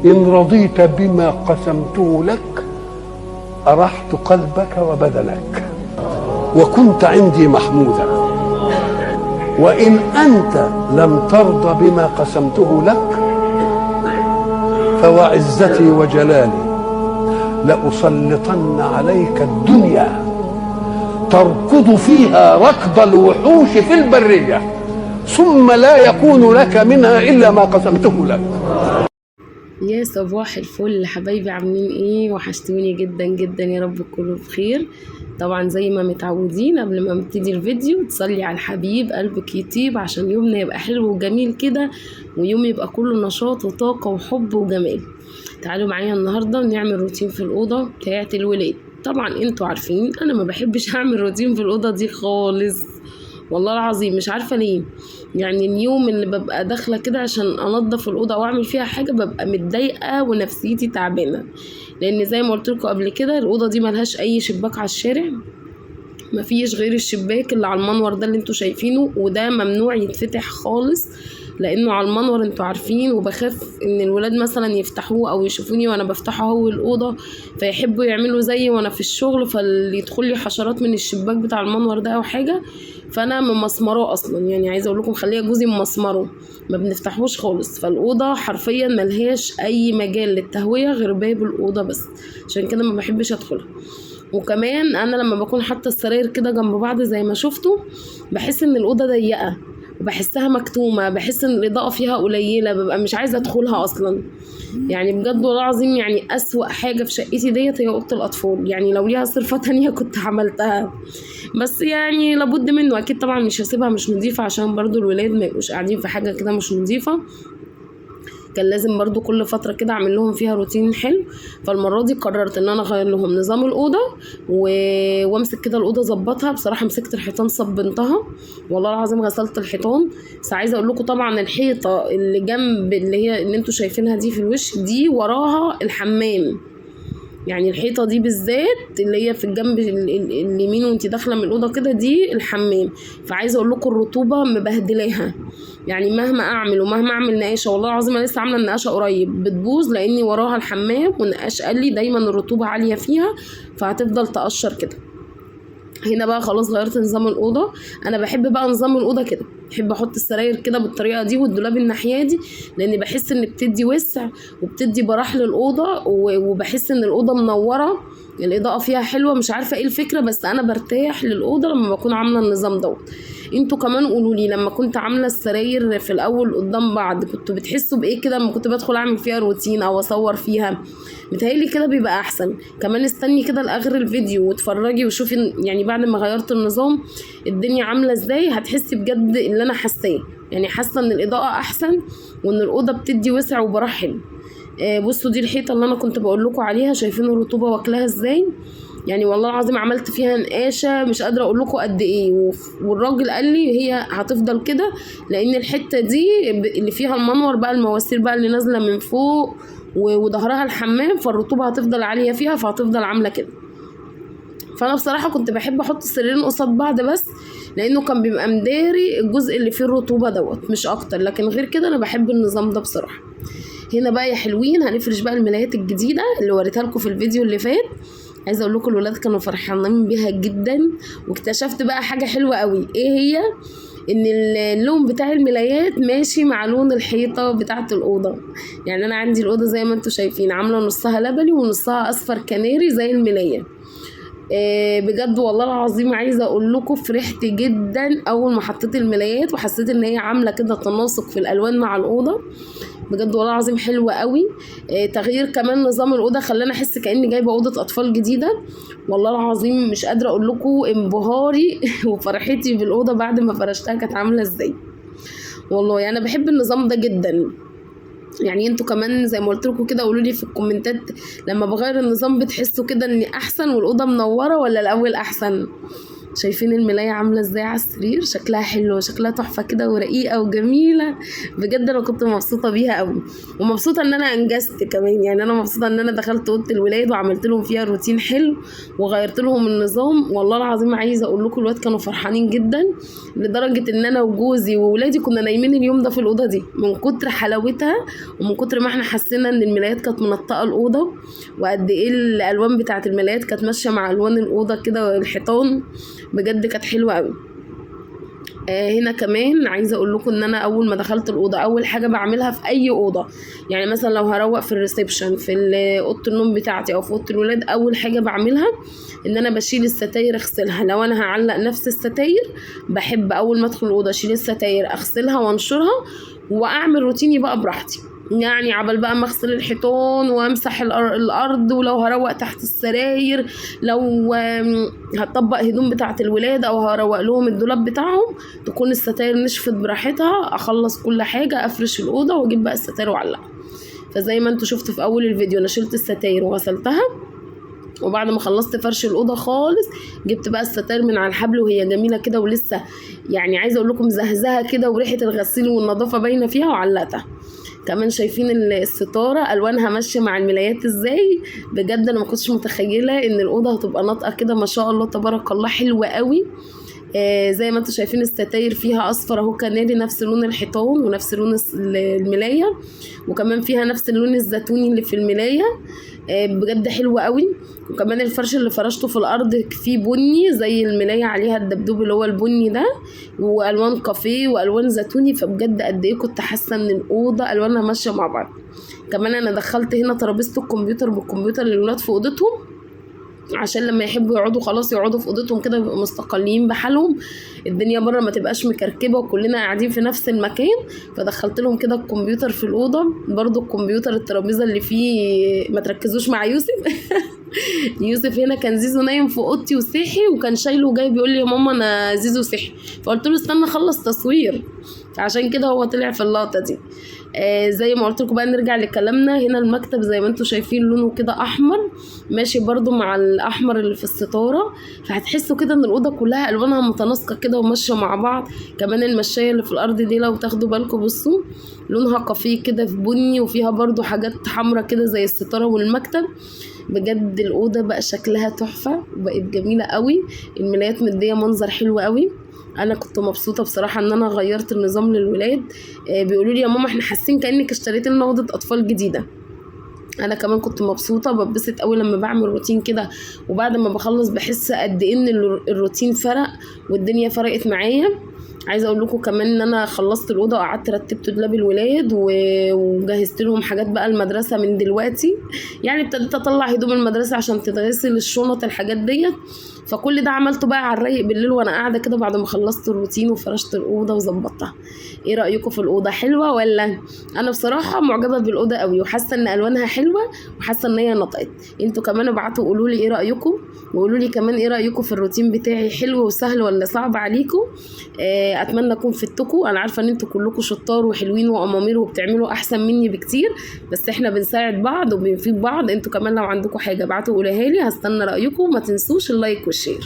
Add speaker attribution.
Speaker 1: إن رضيت بما قسمته لك أرحت قلبك وبدنك وكنت عندي محمودا، وإن أنت لم ترضى بما قسمته لك فوعزتي وجلالي لأسلطن عليك الدنيا تركض فيها ركض الوحوش في البرية ثم لا يكون لك منها إلا ما قسمته لك.
Speaker 2: يا صباح الفل حبايبي، عاملين ايه؟ وحشتوني جدا جدا، يا رب كله بخير. طبعا زي ما متعودين قبل ما نبتدي الفيديو تصلي على الحبيب قلبك يطيب عشان يومنا يبقى حلو وجميل كده، ويوم يبقى كله نشاط وطاقة وحب وجمال. تعالوا معايا النهاردة نعمل روتين في الأوضة بتاعت الولاد. طبعا انتوا عارفين انا ما بحبش اعمل روتين في الأوضة دي خالص، والله العظيم مش عارفة ليه. يعني اليوم اللي ببقى داخلة كده عشان انضف الأوضة واعمل فيها حاجة ببقى متضايقة ونفسيتي تعبانة، لان زي ما قلت لكم قبل كده الأوضة دي ملهاش اي شباك على الشارع، مفيش غير الشباك اللي على المنور ده اللي انتوا شايفينه، وده ممنوع يتفتح خالص لانه على المنور انتوا عارفين، وبخاف ان الولاد مثلا يفتحوه او يشوفوني وانا بفتحه هو الاوضه فيحبوا يعملوا زيي وانا في الشغل، فاللي يدخل لي حشرات من الشباك بتاع المنور ده او حاجه. فانا ممسمره اصلا، يعني عايزه اقول لكم خليها جوزي ممسمره، ما بنفتحوش خالص. فالاوضه حرفيا ملهاش اي مجال للتهويه غير باب الاوضه بس، عشان كده ما بحبش ادخلها. وكمان انا لما بكون حاطه السراير كده جنب بعض زي ما شفتوا بحس ان الاوضه ضيقه وبحسها مكتومه، بحس ان الاضاءه فيها قليله، ببقى مش عايزه ادخلها اصلا. يعني بجد والله العظيم، يعني اسوأ حاجه في شقتي ديت هي اوضه الاطفال. يعني لو ليها صرفه تانية كنت عملتها، بس يعني لابد منه اكيد. طبعا مش هسيبها مش نظيفه عشان برضو الولاد ما يبقوش قاعدين في حاجه كده مش نظيفه. كان لازم برضو كل فترة كده اعمل لهم فيها روتين حلو. فالمرة دي قررت ان انا اغير لهم نظام الأوضة وامسك كده الأوضة ظبطها. بصراحة مسكت الحيطان صبنتها، والله العظيم غسلت الحيطان. بس عايزة اقول لكم طبعا الحيطة اللي جنب اللي هي اللي انتوا شايفينها دي في الوش دي وراها الحمام، يعني الحيطه دي بالذات اللي هي في الجنب اليمين وانت داخله من الاوضه كده دي الحمام. فعايزه اقول لكم الرطوبه مبهدلاها، يعني مهما اعمل ومهما اعمل نقاشه، والله العظيم انا لسه عامله النقاشه قريب بتبوظ لاني وراها الحمام، والنقاش قال لي دايما الرطوبه عاليه فيها فهتفضل تقشر كده. هنا بقى خلاص غيرت نظام الاوضه. انا بحب بقى نظام الاوضه كده، بحب احط السراير كده بالطريقه دي والدولاب الناحيه دي، لان بحس ان بتدي وسع وبتدي براح للاوضه، وبحس ان الاوضه منوره، الاضاءه فيها حلوه. مش عارفه ايه الفكره، بس انا برتاح للاوضه لما بكون عامله النظام دوت. انتوا كمان قولوا لي، لما كنت عامله السراير في الاول قدام بعض كنتوا بتحسوا بايه كده لما كنت بدخل اعمل فيها روتين او اصور فيها؟ متهيألي كده بيبقى احسن. كمان استني كده لاخر الفيديو واتفرجي وشوفي يعني بعد ما غيرت النظام الدنيا عامله ازاي، هتحسي بجد اللي انا حاساه. يعني حاسه ان الاضاءه احسن وان الاوضه بتدي وسع وبراح حلو. بصوا دي الحيطه اللي انا كنت بقول لكم عليها، شايفين الرطوبه واكلاها ازاي؟ يعني والله العظيم عملت فيها نقاشه مش قادره اقول لكم قد ايه. والراجل قال لي هي هتفضل كده لان الحته دي اللي فيها المنور بقى، المواسير بقى اللي نازله من فوق وظهرها الحمام، فالرطوبه هتفضل عاليه فيها فهتفضل عامله كده. فانا بصراحه كنت بحب احط السريرين قصاد بعض بس، لانه كان بيبقى مداري الجزء اللي فيه الرطوبه دوت مش اكتر، لكن غير كده انا بحب النظام ده بصراحه. هنا بقى يا حلوين هنفرش بقى الملايات الجديده اللي وريتها لكم في الفيديو اللي فات. عايزه اقول لكم الولاد كانوا فرحانين بيها جدا، واكتشفت بقى حاجه حلوه قوي. ايه هي؟ ان اللون بتاع الملايات ماشي مع لون الحيطه بتاعه الاوضه. يعني انا عندي الاوضه زي ما انتم شايفين عامله نصها لبني ونصها اصفر كناري زي الملايه. بجد والله العظيم عايزه اقول لكم فرحت جدا اول ما حطيت الملايات وحسيت ان هي عامله كده تناسق في الالوان مع الاوضه. بجد والله العظيم حلوه قوي. تغيير كمان نظام الاوضه خلاني احس كاني جايبه اوضه اطفال جديده. والله العظيم مش قادره اقول لكم انبهاري وفرحتي بالاوضه بعد ما فرشتها كانت عامله ازاي. والله انا بحب النظام ده جدا. يعني انتوا كمان زي ما قلت لكم كده قولوا لي في الكومنتات، لما بغير النظام بتحسوا كده اني احسن والاوضه منوره ولا الاول احسن؟ شايفين الملاية عاملة ازاي على السرير؟ شكلها حلو، شكلها تحفة كده ورقيقة وجميلة بجد. انا كنت مبسوطة بيها قوي، ومبسوطة ان انا انجزت كمان. يعني انا مبسوطة ان انا دخلت اوضة الولاد وعملت لهم فيها روتين حلو وغيرت لهم النظام. والله العظيم عايزة اقول لكم الولاد كانوا فرحانين جدا، لدرجة ان انا وجوزي وولادي كنا نايمين اليوم ده في الأوضة دي من كتر حلاوتها، ومن كتر ما احنا حسينا ان الملايات كانت منطقة الأوضة، وقد ايه الالوان بتاعة الملايات كانت ماشية مع الوان الأوضة كده والحيطان، بجد كانت حلوة قوي. هنا كمان عايزه اقول لكم ان انا اول ما دخلت الاوضه اول حاجه بعملها في اي اوضه، يعني مثلا لو هروق في الريسبشن في اوضه النوم بتاعتي او في اوضه الولاد، اول حاجه بعملها ان انا بشيل الستاير اغسلها. لو انا هعلق نفس الستاير بحب اول ما ادخل الاوضه اشيل الستاير اغسلها وانشرها واعمل روتيني بقى براحتي. يعني عبال بقى ما اغسل الحيطان وامسح الارض، ولو هروق تحت السراير، لو هطبق هدوم بتاعه الولاد او هروق لهم الدولاب بتاعهم، تكون الستاير نشفت براحتها، اخلص كل حاجه افرش الاوضه واجيب بقى الستاير واعلقها. فزي ما انتوا شفتوا في اول الفيديو انا شلت الستاير وغسلتها، وبعد ما خلصت فرش الاوضه خالص جبت بقى الستاير من على الحبل وهي جميله كده ولسه يعني عايزه اقول لكم زهزهه كده وريحه الغسيل والنظافه باينه فيها، وعلقتها. كمان شايفين الستاره الوانها ماشيه مع الملايات ازاي؟ بجد انا ما كنتش متخيله ان الاوضه هتبقى ناطقه كده، ما شاء الله تبارك الله حلوه قوي. زي ما انتم شايفين الستاير فيها اصفر اهو كناري، نفس لون الحيطان ونفس لون الملايه، وكمان فيها نفس اللون الزيتوني اللي في الملايه. بجد حلوه قوي. وكمان الفرش اللي فرشته في الارض فيه بني زي الملايه عليها الدبدوب اللي هو البني ده، والوان كافيه والوان زيتوني. فبجد قد ايه كنت حاسه ان الاوضه الوانها ماشيه مع بعض. كمان انا دخلت هنا ترابيزه الكمبيوتر بالكمبيوتر للولاد في اوضتهم، عشان لما يحبوا يقعدوا خلاص يقعدوا في اوضتهم كده يبقوا مستقلين بحالهم، الدنيا بره ما تبقاش مكركبه وكلنا قاعدين في نفس المكان. فدخلت لهم كده الكمبيوتر في الاوضه. برضو الكمبيوتر الترابيزه اللي فيه ما تركزوش مع يوسف يوسف هنا كان زيزو نايم في اوضتي وصحي، وكان شايله وجاي بيقول لي يا ماما انا زيزو صحي، فقلت له استنى اخلص تصوير، عشان كده هو طلع في اللقطه دي. زي ما قلت لكم بقى نرجع لكلامنا. هنا المكتب زي ما انتم شايفين لونه كده احمر ماشي برضو مع الاحمر اللي في الستاره، فهتحسوا كده ان الاوضه كلها الوانها متناسقه كده وماشيه مع بعض. كمان المشايه اللي في الارض دي لو تاخدوا بالكم بصوا لونها كافيه كده في بني، وفيها برضو حاجات حمراء كده زي الستاره والمكتب. بجد الاوضه بقى شكلها تحفه وبقت جميله قوي. الملايات مديه منظر حلو قوي. انا كنت مبسوطه بصراحه ان انا غيرت النظام للولاد. بيقولوا لي يا ماما احنا حاسين كانك اشتريت لنا اوضه اطفال جديده. انا كمان كنت مبسوطه ببسط قوي لما بعمل روتين كده، وبعد ما بخلص بحس قد ايه ان الروتين فرق والدنيا فرقت معايا. عايزه اقول لكم كمان ان انا خلصت الاوضه وقعدت رتبت دولاب الولاد وجهزت لهم حاجات بقى المدرسه من دلوقتي. يعني ابتديت اطلع هدوم المدرسه عشان تتغسل، الشنط الحاجات ديت. فكل ده عملته بقى على الرايق بالليل وانا قاعده كده بعد ما خلصت الروتين وفرشت الاوضه وظبطتها. ايه رايكم في الاوضه؟ حلوه ولا؟ انا بصراحه معجبه بالاوضه قوي وحاسه ان الوانها حلوه وحاسه ان هي نطقت. انتوا كمان ابعتوا قولوا لي ايه رايكم، وقولوا لي كمان ايه رايكم في الروتين بتاعي، حلو وسهل ولا صعب عليكم. اتمنى اكون فدتكم. انا عارفه ان انتوا كلكم شطار وحلوين وامامير وبتعملوا احسن مني بكتير، بس احنا بنساعد بعض وبنفيد بعض. انتوا كمان لو عندكم حاجه ابعتوا قولوها لي، هستنى رايكم. ما تنسوش اللايك والشير.